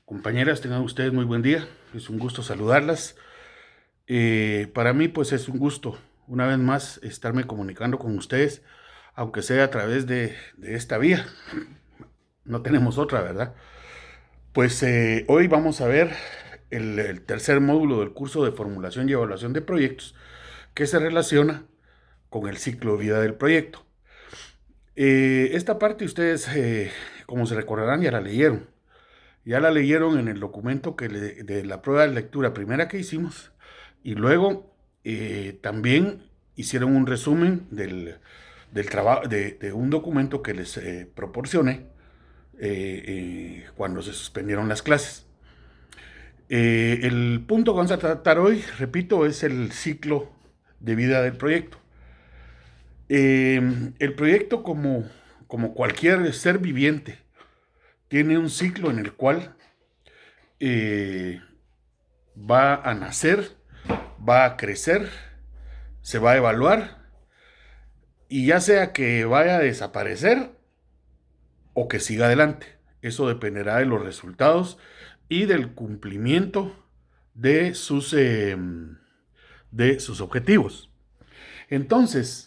Compañeras, tengan ustedes muy buen día. Es un gusto saludarlas. Para mí, pues es un gusto, una vez más, estarme comunicando con ustedes, aunque sea a través de esta vía. No tenemos otra, ¿verdad? Pues hoy vamos a ver el tercer módulo del curso de formulación y evaluación de proyectos, que se relaciona con el ciclo de vida del proyecto. Esta parte ustedes, como se recordarán, ya la leyeron. Ya la leyeron en el documento de la prueba de lectura primera que hicimos y luego también hicieron un resumen del trabajo de un documento que les proporcioné cuando se suspendieron las clases. El punto que vamos a tratar hoy, repito, es el ciclo de vida del proyecto. El proyecto, como cualquier ser viviente, tiene un ciclo en el cual eh, va a nacer, va a crecer, se va a evaluar y ya sea que vaya a desaparecer o que siga adelante. Eso dependerá de los resultados y del cumplimiento de sus objetivos. Entonces,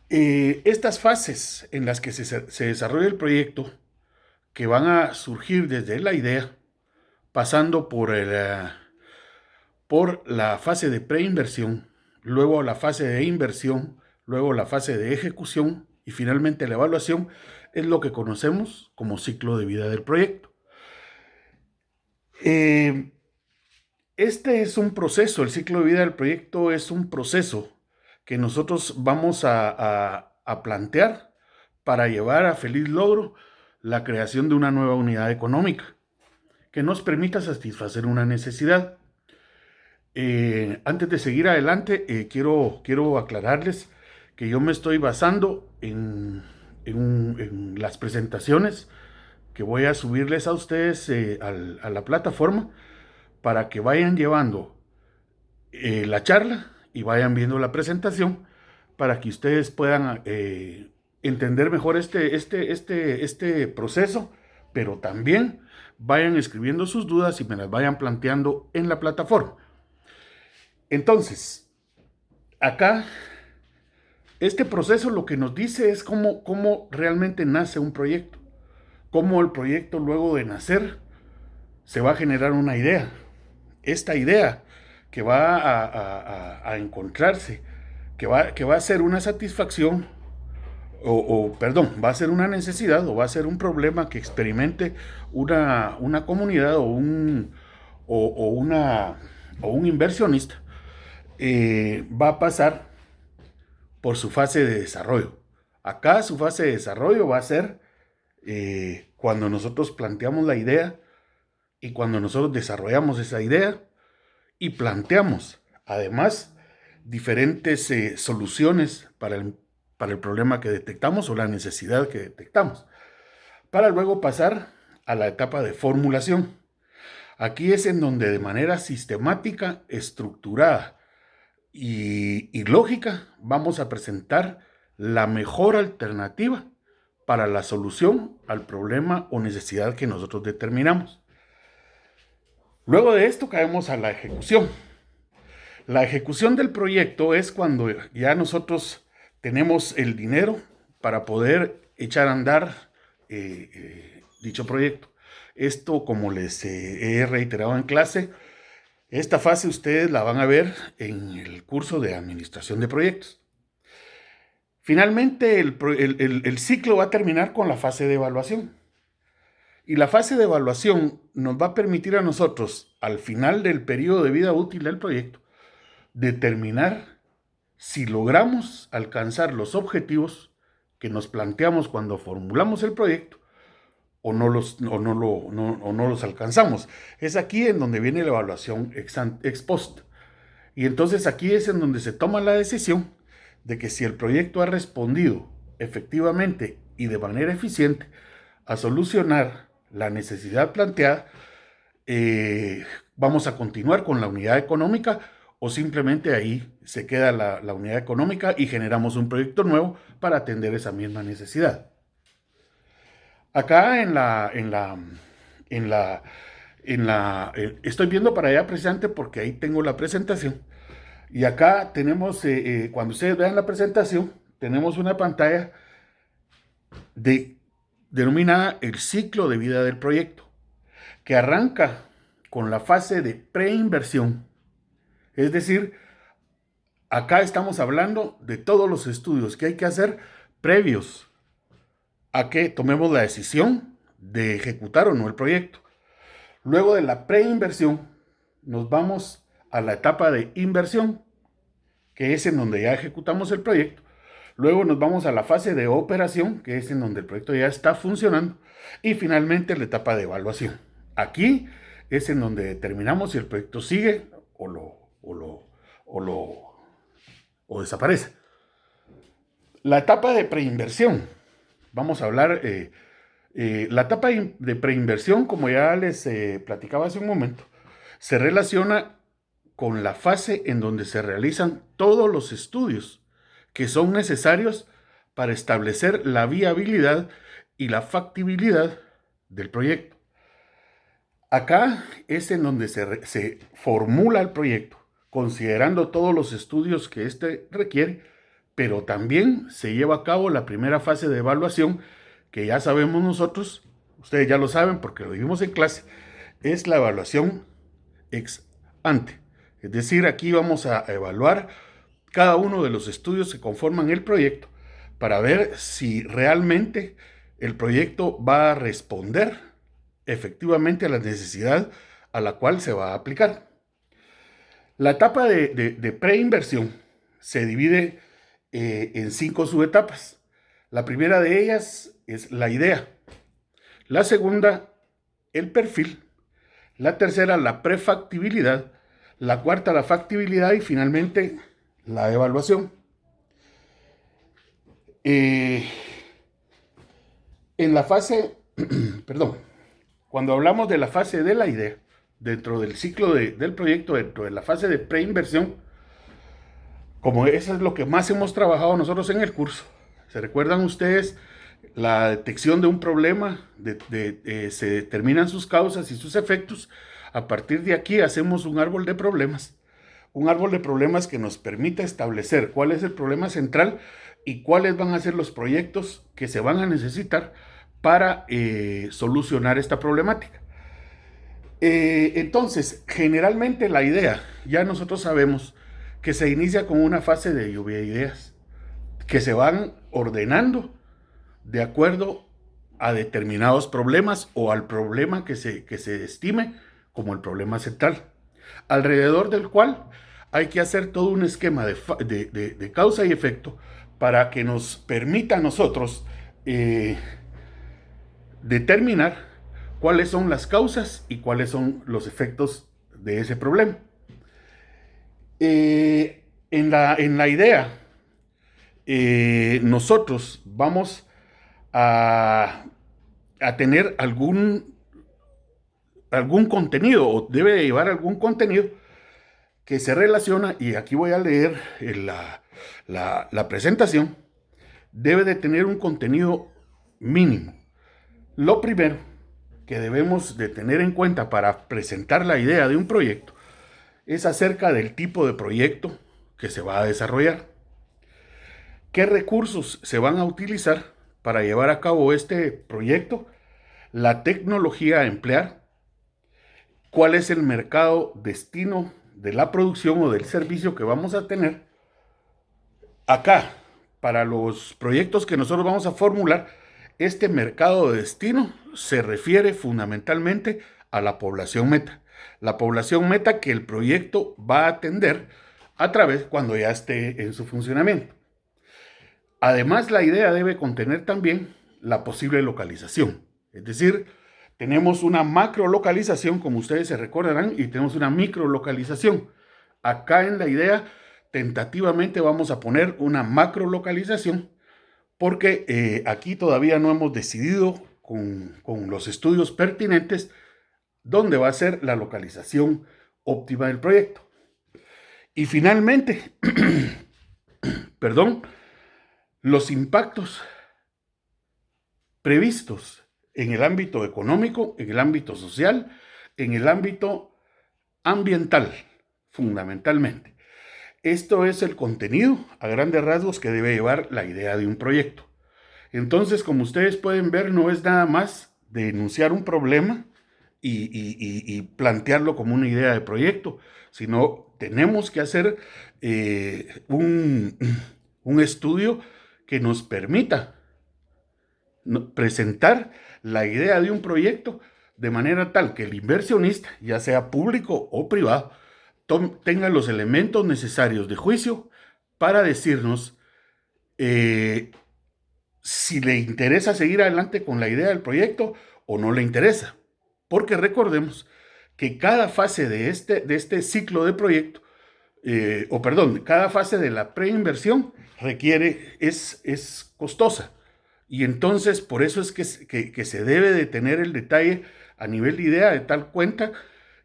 estas fases en las que se desarrolla el proyecto, que van a surgir desde la idea, pasando por la fase de preinversión, luego la fase de inversión, luego la fase de ejecución y finalmente la evaluación, es lo que conocemos como ciclo de vida del proyecto. Este es un proceso, el ciclo de vida del proyecto es un proceso que nosotros vamos a plantear para llevar a feliz logro la creación de una nueva unidad económica que nos permita satisfacer una necesidad. Antes de seguir adelante, quiero aclararles que yo me estoy basando en las presentaciones que voy a subirles a ustedes a la plataforma para que vayan llevando la charla y vayan viendo la presentación para que ustedes puedan entender mejor este proceso, pero también vayan escribiendo sus dudas y me las vayan planteando en la plataforma. Entonces, acá, este proceso lo que nos dice es cómo realmente nace un proyecto, cómo el proyecto luego de nacer se va a generar una idea. Esta idea que va a encontrarse, que va a ser una satisfacción, perdón, va a ser una necesidad o va a ser un problema que experimente una comunidad o un inversionista, va a pasar por su fase de desarrollo. Acá su fase de desarrollo va a ser cuando nosotros planteamos la idea y cuando nosotros desarrollamos esa idea y planteamos además diferentes soluciones para el problema que detectamos o la necesidad que detectamos, para luego pasar a la etapa de formulación. Aquí es en donde de manera sistemática, estructurada y lógica vamos a presentar la mejor alternativa para la solución al problema o necesidad que nosotros determinamos. Luego de esto caemos a la ejecución. La ejecución del proyecto es cuando ya nosotros tenemos el dinero para poder echar a andar dicho proyecto. Esto, como les he reiterado en clase, esta fase ustedes la van a ver en el curso de administración de proyectos. Finalmente, el ciclo va a terminar con la fase de evaluación. Y la fase de evaluación nos va a permitir a nosotros, al final del periodo de vida útil del proyecto, determinar si logramos alcanzar los objetivos que nos planteamos cuando formulamos el proyecto o no los alcanzamos. Es aquí en donde viene la evaluación ex post. Y entonces aquí es en donde se toma la decisión de que si el proyecto ha respondido efectivamente y de manera eficiente a solucionar la necesidad planteada, vamos a continuar con la unidad económica o simplemente ahí se queda la unidad económica y generamos un proyecto nuevo para atender esa misma necesidad. Acá Estoy viendo para allá precisamente porque ahí tengo la presentación. Y acá tenemos, cuando ustedes vean la presentación, tenemos una pantalla de, denominada el ciclo de vida del proyecto, que arranca con la fase de preinversión. Es decir, acá estamos hablando de todos los estudios que hay que hacer previos a que tomemos la decisión de ejecutar o no el proyecto. Luego de la preinversión, nos vamos a la etapa de inversión, que es en donde ya ejecutamos el proyecto. Luego nos vamos a la fase de operación, que es en donde el proyecto ya está funcionando. Y finalmente la etapa de evaluación. Aquí es en donde determinamos si el proyecto sigue o desaparece. La etapa de preinversión. Vamos a hablar, la etapa de preinversión, como ya les platicaba hace un momento, se relaciona con la fase en donde se realizan todos los estudios que son necesarios para establecer la viabilidad y la factibilidad del proyecto. Acá es en donde se formula el proyecto, considerando todos los estudios que éste requiere, pero también se lleva a cabo la primera fase de evaluación, que ya sabemos nosotros, ustedes ya lo saben porque lo vimos en clase, es la evaluación ex ante. Es decir, aquí vamos a evaluar cada uno de los estudios que conforman el proyecto para ver si realmente el proyecto va a responder efectivamente a la necesidad a la cual se va a aplicar. La etapa de preinversión se divide en 5 subetapas. La primera de ellas es la idea. La segunda, el perfil. La tercera, la prefactibilidad. La cuarta, la factibilidad. Y finalmente, la evaluación. En la fase, perdón, cuando hablamos de la fase de la idea, dentro del ciclo del proyecto, dentro de la fase de preinversión, como eso es lo que más hemos trabajado nosotros en el curso. ¿Se recuerdan ustedes? La detección de un problema, se determinan sus causas y sus efectos. A partir de aquí hacemos un árbol de problemas. Un árbol de problemas que nos permita establecer cuál es el problema central y cuáles van a ser los proyectos que se van a necesitar para solucionar esta problemática. Entonces, generalmente la idea, ya nosotros sabemos que se inicia con una fase de lluvia de ideas, que se van ordenando de acuerdo a determinados problemas o al problema que se estime como el problema central, alrededor del cual hay que hacer todo un esquema de causa y efecto para que nos permita a nosotros determinar cuáles son las causas y cuáles son los efectos de ese problema. En la idea, nosotros vamos a tener algún contenido, o debe de llevar algún contenido que se relaciona, y aquí voy a leer la presentación, debe de tener un contenido mínimo. Lo primero que debemos de tener en cuenta para presentar la idea de un proyecto es acerca del tipo de proyecto que se va a desarrollar. ¿Qué recursos se van a utilizar para llevar a cabo este proyecto? La tecnología a emplear. ¿Cuál es el mercado destino de la producción o del servicio que vamos a tener? Acá, para los proyectos que nosotros vamos a formular, este mercado de destino se refiere fundamentalmente a la población meta. La población meta que el proyecto va a atender a través cuando ya esté en su funcionamiento. Además, la idea debe contener también la posible localización. Es decir, tenemos una macro localización, como ustedes se recordarán, y tenemos una micro localización. Acá en la idea, tentativamente vamos a poner una macro localización, porque aquí todavía no hemos decidido con los estudios pertinentes dónde va a ser la localización óptima del proyecto. Y finalmente, perdón, los impactos previstos en el ámbito económico, en el ámbito social, en el ámbito ambiental, fundamentalmente. Esto es el contenido a grandes rasgos que debe llevar la idea de un proyecto. Entonces, como ustedes pueden ver, no es nada más de enunciar un problema y plantearlo como una idea de proyecto, sino tenemos que hacer un estudio que nos permita presentar la idea de un proyecto de manera tal que el inversionista, ya sea público o privado, tenga los elementos necesarios de juicio para decirnos si le interesa seguir adelante con la idea del proyecto o no le interesa. Porque recordemos que cada fase de este ciclo de proyecto, cada fase de la preinversión es costosa. Y entonces por eso es que se debe de tener el detalle a nivel de idea de tal cuenta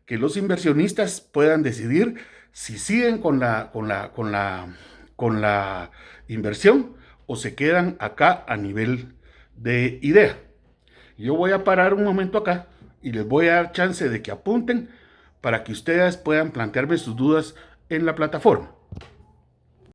que los inversionistas puedan decidir si siguen con la inversión o se quedan acá a nivel de idea. Yo voy a parar un momento acá y les voy a dar chance de que apunten para que ustedes puedan plantearme sus dudas en la plataforma.